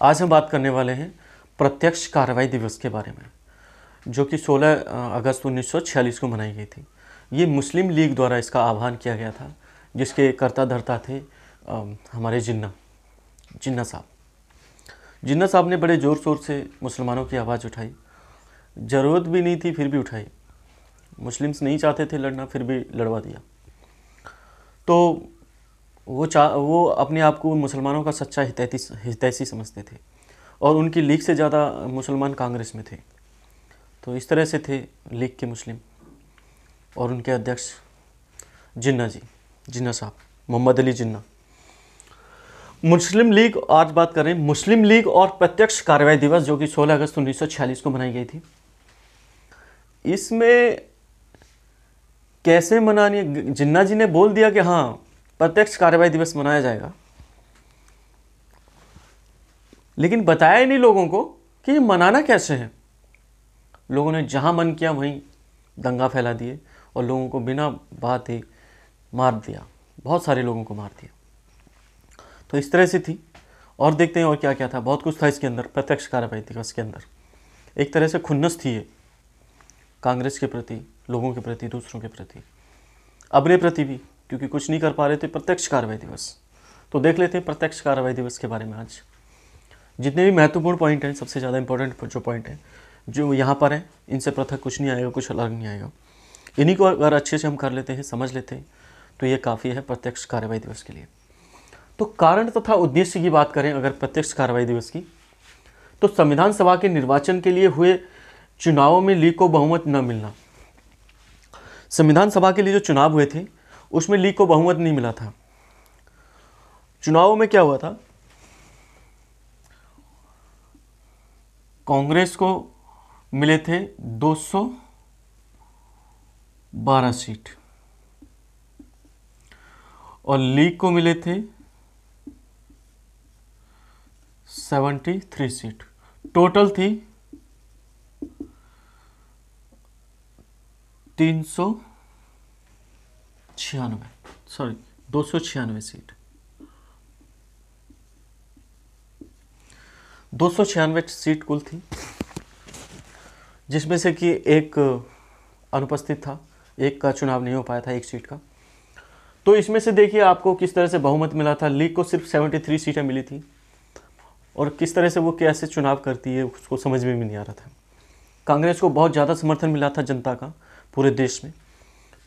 आज हम बात करने वाले हैं प्रत्यक्ष कार्रवाई दिवस के बारे में, जो कि 16 अगस्त 1946 को मनाई गई थी। ये मुस्लिम लीग द्वारा इसका आह्वान किया गया था, जिसके कर्ता धर्ता थे हमारे जिन्ना साहब। जिन्ना साहब ने बड़े ज़ोर शोर से मुसलमानों की आवाज़ उठाई। ज़रूरत भी नहीं थी फिर भी उठाई। मुस्लिम्स नहीं चाहते थे लड़ना, फिर भी लड़वा दिया। तो वो अपने आप को मुसलमानों का सच्चा हितैषी समझते थे और उनकी लीग से ज़्यादा मुसलमान कांग्रेस में थे। तो इस तरह से थे लीग के मुस्लिम और उनके अध्यक्ष जिन्ना साहब, मोहम्मद अली जिन्ना। मुस्लिम लीग, आज बात करें मुस्लिम लीग और प्रत्यक्ष कार्रवाई दिवस, जो कि 16 अगस्त 1946 को मनाई गई थी। इसमें कैसे मनानी, जिन्ना जी ने बोल दिया कि हाँ प्रत्यक्ष कार्रवाई दिवस मनाया जाएगा, लेकिन बताया ही नहीं लोगों को कि ये मनाना कैसे है। लोगों ने जहां मन किया वहीं दंगा फैला दिए और लोगों को बिना बात ही मार दिया, बहुत सारे लोगों को मार दिया। तो इस तरह से थी। और देखते हैं और क्या क्या था। बहुत कुछ था इसके अंदर, प्रत्यक्ष कार्रवाई दिवस के अंदर। एक तरह से खुन्नस थी ये कांग्रेस के प्रति, लोगों के प्रति, दूसरों के प्रति, अपने प्रति भी, क्योंकि कुछ नहीं कर पा रहे थे। प्रत्यक्ष कार्रवाई दिवस, तो देख लेते हैं प्रत्यक्ष कार्रवाई दिवस के बारे में। आज जितने भी महत्वपूर्ण पॉइंट हैं, सबसे ज़्यादा इंपॉर्टेंट जो पॉइंट हैं जो यहाँ पर हैं, इनसे पृथक कुछ नहीं आएगा, कुछ अलग नहीं आएगा। इन्हीं को अगर अच्छे से हम कर लेते हैं, समझ लेते हैं, तो ये काफ़ी है प्रत्यक्ष कार्रवाई दिवस के लिए। तो कारण तथा उद्देश्य की बात करें अगर प्रत्यक्ष कार्रवाई दिवस की, तो संविधान सभा के निर्वाचन के लिए हुए चुनावों में लीग को बहुमत न मिलना। संविधान सभा के लिए जो चुनाव हुए थे उसमें लीग को बहुमत नहीं मिला था। चुनावों में क्या हुआ था, कांग्रेस को मिले थे 212 सीट और लीग को मिले थे 73 सीट। टोटल थी 296 सीट। 296 सीट कुल थी, जिसमें से कि एक अनुपस्थित था, एक का चुनाव नहीं हो पाया था, एक सीट का। तो इसमें से देखिए आपको किस तरह से बहुमत मिला था। लीग को सिर्फ 73 सीटें मिली थी और किस तरह से वो कैसे चुनाव करती है उसको समझ में भी नहीं आ रहा था। कांग्रेस को बहुत ज़्यादा समर्थन मिला था जनता का पूरे देश में,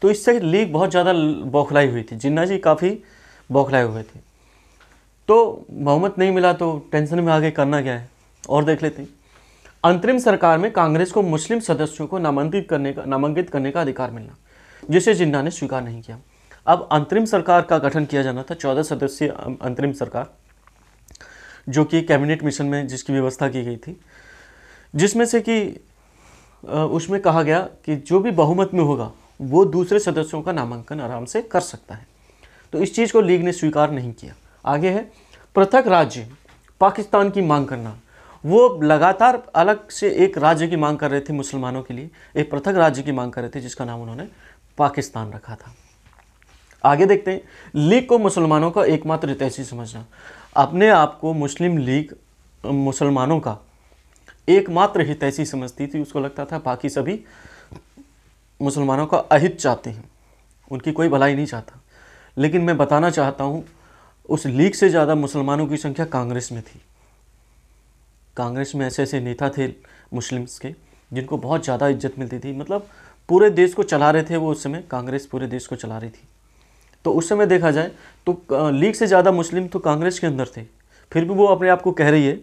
तो इससे लीग बहुत ज़्यादा बौखलाई हुई थी। जिन्ना जी काफ़ी बौखलाए हुए थे। तो बहुमत नहीं मिला तो टेंशन में आगे करना क्या है, और देख लेते हैं। अंतरिम सरकार में कांग्रेस को मुस्लिम सदस्यों को नामांकित करने का अधिकार मिलना, जिसे जिन्ना ने स्वीकार नहीं किया। अब अंतरिम सरकार का गठन किया जाना था, 14 सदस्यीय अंतरिम सरकार, जो कि कैबिनेट मिशन में जिसकी व्यवस्था की गई थी, जिसमें से कि उसमें कहा गया कि जो भी बहुमत में होगा वो दूसरे सदस्यों का नामांकन आराम से कर सकता है। तो इस चीज़ को लीग ने स्वीकार नहीं किया। आगे है पृथक राज्य पाकिस्तान की मांग करना। वो लगातार अलग से एक राज्य की मांग कर रहे थे, मुसलमानों के लिए एक पृथक राज्य की मांग कर रहे थे, जिसका नाम उन्होंने पाकिस्तान रखा था। आगे देखते हैं, लीग को मुसलमानों का एकमात्र हितैषी समझना। अपने आप को मुस्लिम लीग मुसलमानों का एकमात्र हितैषी समझती थी। उसको लगता था बाकी सभी मुसलमानों का अहित चाहते हैं, उनकी कोई भलाई नहीं चाहता। लेकिन मैं बताना चाहता हूँ, उस लीग से ज़्यादा मुसलमानों की संख्या कांग्रेस में थी। कांग्रेस में ऐसे ऐसे नेता थे मुस्लिम्स के जिनको बहुत ज़्यादा इज्जत मिलती थी। मतलब पूरे देश को चला रहे थे वो, उस समय कांग्रेस पूरे देश को चला रही थी। तो उस समय देखा जाए तो लीग से ज़्यादा मुस्लिम तो कांग्रेस के अंदर थे। फिर भी वो अपने आप को कह रही है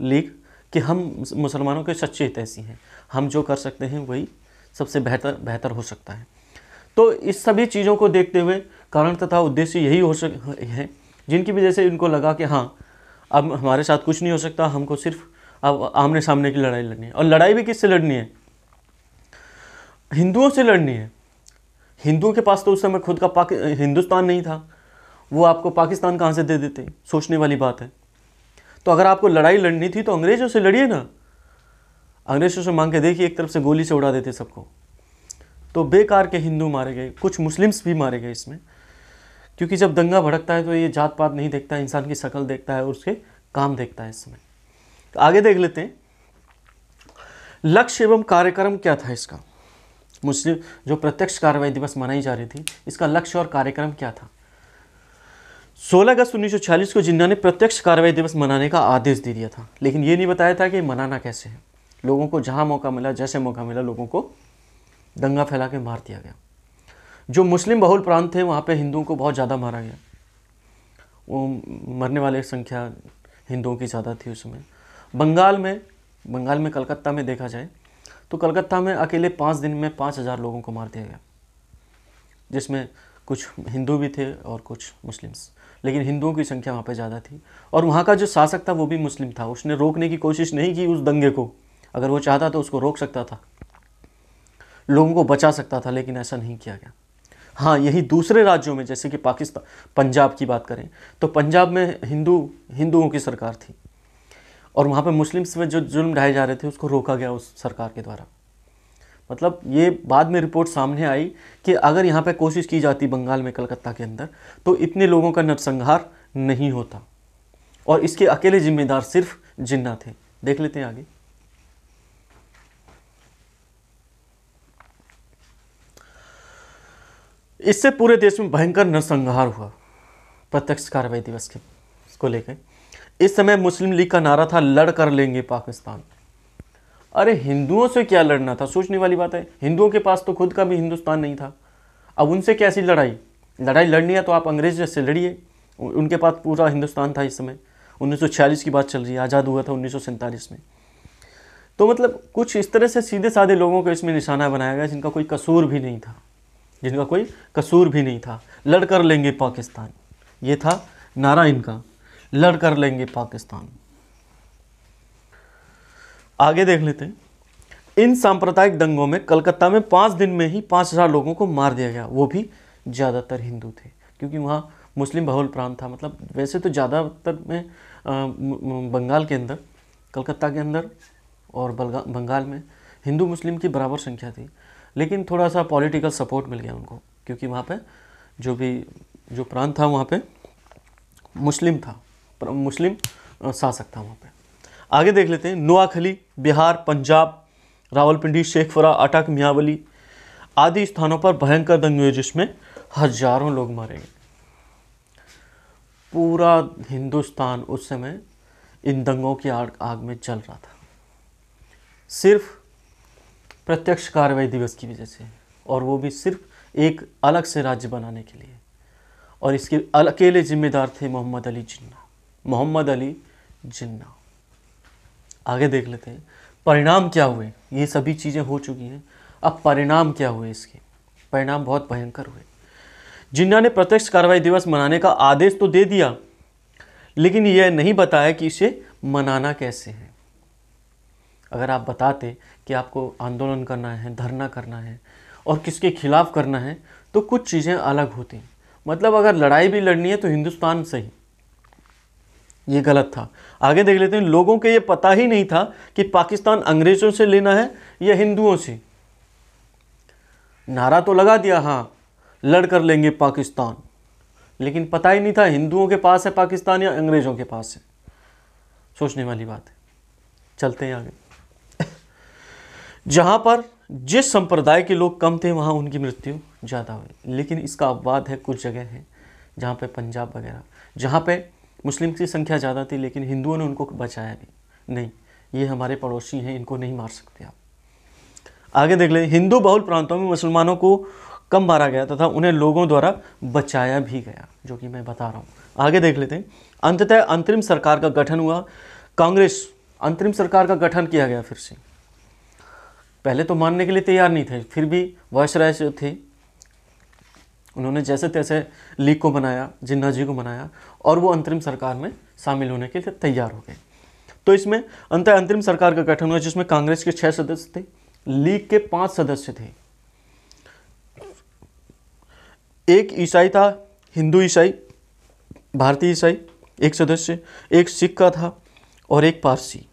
लीग कि हम मुसलमानों के सच्चे हितैषी हैं, हम जो कर सकते हैं वही सबसे बेहतर हो सकता है। तो इस सभी चीज़ों को देखते हुए कारण तथा उद्देश्य यही है, जिनकी वजह से इनको लगा कि हाँ अब हमारे साथ कुछ नहीं हो सकता, हमको सिर्फ अब आमने सामने की लड़ाई लड़नी है। और लड़ाई भी किससे लड़नी है, हिंदुओं से लड़नी है। हिंदुओं के पास तो उस समय खुद का हिंदुस्तान नहीं था, वो आपको पाकिस्तान कहाँ से दे देते, सोचने वाली बात है। तो अगर आपको लड़ाई लड़नी थी तो अंग्रेज़ों से लड़िए ना। अंग्रेज़ों से मांग के देखिए, एक तरफ से गोली से उड़ा देते सबको। तो बेकार के हिंदू मारे गए, कुछ मुस्लिम्स भी मारे गए इसमें, क्योंकि जब दंगा भड़कता है तो ये जात पात नहीं देखता है, इंसान की शक्ल देखता है और उसके काम देखता है इस समय। तो आगे देख लेते हैं, लक्ष्य एवं कार्यक्रम क्या था इसका। मुस्लिम जो प्रत्यक्ष कार्रवाई दिवस मनाई जा रही थी, इसका लक्ष्य और कार्यक्रम क्या था। 16 अगस्त 1946 को जिन्ना ने प्रत्यक्ष कार्रवाई दिवस मनाने का आदेश दे दिया था, लेकिन ये नहीं बताया था कि मनाना कैसे है। लोगों को जहां मौका मिला, जैसे मौका मिला, लोगों को दंगा फैला के मार दिया गया। जो मुस्लिम बहुल प्रांत थे वहाँ पे हिंदुओं को बहुत ज़्यादा मारा गया। वो मरने वाले की संख्या हिंदुओं की ज़्यादा थी उस समय। बंगाल में कलकत्ता में देखा जाए तो कलकत्ता में अकेले 5 दिन में 5,000 लोगों को मार दिया गया, जिसमें कुछ हिंदू भी थे और कुछ मुस्लिम्स, लेकिन हिंदुओं की संख्या वहाँ पे ज़्यादा थी। और वहाँ का जो शासक था वो भी मुस्लिम था। उसने रोकने की कोशिश नहीं की उस दंगे को। अगर वो चाहता तो उसको रोक सकता था, लोगों को बचा सकता था, लेकिन ऐसा नहीं किया गया। हाँ, यही दूसरे राज्यों में, जैसे कि पाकिस्तान, पंजाब की बात करें तो पंजाब में हिंदुओं की सरकार थी और वहाँ पे मुस्लिम्स में जो जुल्म ढाए जा रहे थे उसको रोका गया उस सरकार के द्वारा। मतलब ये बाद में रिपोर्ट सामने आई कि अगर यहाँ पे कोशिश की जाती बंगाल में, कलकत्ता के अंदर, तो इतने लोगों का नरसंहार नहीं होता। और इसके अकेले जिम्मेदार सिर्फ जिन्ना थे। देख लेते हैं आगे। इससे पूरे देश में भयंकर नरसंहार हुआ प्रत्यक्ष कार्रवाई दिवस के को लेकर। इस समय मुस्लिम लीग का नारा था, लड़ कर लेंगे पाकिस्तान। अरे हिंदुओं से क्या लड़ना था, सोचने वाली बात है। हिंदुओं के पास तो खुद का भी हिंदुस्तान नहीं था, अब उनसे कैसी लड़ाई लड़नी है तो आप अंग्रेज से लड़िए। उनके पास पूरा हिंदुस्तान था इस समय। 1946 की बात चल रही है, आज़ाद हुआ था 1947 में। तो मतलब कुछ इस तरह से सीधे साधे लोगों को इसमें निशाना बनाया गया जिनका कोई कसूर भी नहीं था, लड़ कर लेंगे पाकिस्तान, ये था नारा इनका, लड़ कर लेंगे पाकिस्तान। आगे देख लेते हैं। इन सांप्रदायिक दंगों में कलकत्ता में 5 दिन में ही 5,000 लोगों को मार दिया गया, वो भी ज़्यादातर हिंदू थे, क्योंकि वहाँ मुस्लिम बहुल प्रांत था। मतलब वैसे तो ज़्यादातर में बंगाल के अंदर, कलकत्ता के अंदर और बंगाल में हिंदू मुस्लिम की बराबर संख्या थी, लेकिन थोड़ा सा पॉलिटिकल सपोर्ट मिल गया उनको, क्योंकि वहाँ पे जो प्रांत था वहाँ पे मुस्लिम शासक था वहाँ पे। आगे देख लेते हैं। नोआखली, बिहार, पंजाब, रावलपिंडी, शेखपुरा, अटक, मियावली आदि स्थानों पर भयंकर दंगे हुए, जिसमें हजारों लोग मारे गए। पूरा हिंदुस्तान उस समय इन दंगों की आग में जल रहा था, सिर्फ प्रत्यक्ष कार्रवाई दिवस की वजह से, और वो भी सिर्फ एक अलग से राज्य बनाने के लिए। और इसके अकेले जिम्मेदार थे मोहम्मद अली जिन्ना। आगे देख लेते हैं परिणाम क्या हुए। ये सभी चीज़ें हो चुकी हैं, अब परिणाम क्या हुए इसके। परिणाम बहुत भयंकर हुए। जिन्ना ने प्रत्यक्ष कार्रवाई दिवस मनाने का आदेश तो दे दिया, लेकिन यह नहीं बताया कि इसे मनाना कैसे है। अगर आप बताते कि आपको आंदोलन करना है, धरना करना है और किसके खिलाफ करना है, तो कुछ चीज़ें अलग होती। मतलब अगर लड़ाई भी लड़नी है तो हिंदुस्तान से ही, ये गलत था। आगे देख लेते हैं। लोगों को ये पता ही नहीं था कि पाकिस्तान अंग्रेजों से लेना है या हिंदुओं से। नारा तो लगा दिया, हाँ लड़ कर लेंगे पाकिस्तान, लेकिन पता ही नहीं था हिंदुओं के पास है पाकिस्तान या अंग्रेजों के पास है। सोचने वाली बात है। चलते हैं आगे। जहाँ पर जिस संप्रदाय के लोग कम थे वहाँ उनकी मृत्यु ज़्यादा हुई, लेकिन इसका अपवाद है, कुछ जगह है जहाँ पे पंजाब वगैरह, जहाँ पे मुस्लिम की संख्या ज़्यादा थी, लेकिन हिंदुओं ने उनको बचाया भी नहीं। ये हमारे पड़ोसी हैं, इनको नहीं मार सकते आप। आगे देख लें। हिंदू बहुल प्रांतों में मुसलमानों को कम मारा गया तथा उन्हें लोगों द्वारा बचाया भी गया, जो कि मैं बता रहा हूँ। आगे देख लेते हैं। अंततः अंतरिम सरकार का गठन हुआ। कांग्रेस, अंतरिम सरकार का गठन किया गया फिर से। पहले तो मानने के लिए तैयार नहीं थे, फिर भी वायसराय जो थे उन्होंने जैसे तैसे लीग को बनाया, जिन्ना जी को बनाया, और वो अंतरिम सरकार में शामिल होने के लिए तैयार हो गए। तो इसमें अंतरिम सरकार का गठन हुआ, जिसमें कांग्रेस के 6 सदस्य थे, लीग के 5 सदस्य थे। एक ईसाई था, हिंदू ईसाई, भारतीय ईसाई एक सदस्य, एक सिख का था और एक पारसी।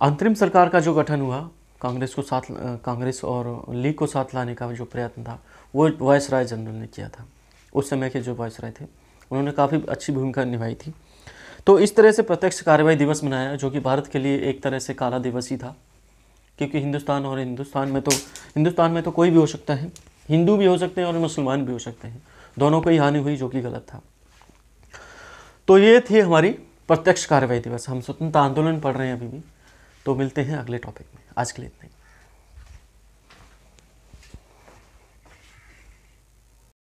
अंतरिम सरकार का जो गठन हुआ, कांग्रेस और लीग को साथ लाने का जो प्रयत्न था, वो वायसराय जनरल ने किया था। उस समय के जो वायसराय थे उन्होंने काफ़ी अच्छी भूमिका निभाई थी। तो इस तरह से प्रत्यक्ष कार्रवाई दिवस मनाया, जो कि भारत के लिए एक तरह से काला दिवस ही था, क्योंकि हिंदुस्तान में तो कोई भी हो सकता है, हिंदू भी हो सकते हैं और मुसलमान भी हो सकते हैं, दोनों को ही हानि हुई, जो कि गलत था। तो ये थी हमारी प्रत्यक्ष कार्रवाई दिवस। हम स्वतंत्रता आंदोलन पढ़ रहे हैं अभी भी। तो मिलते हैं अगले टॉपिक में, आज के लिए इतना ही।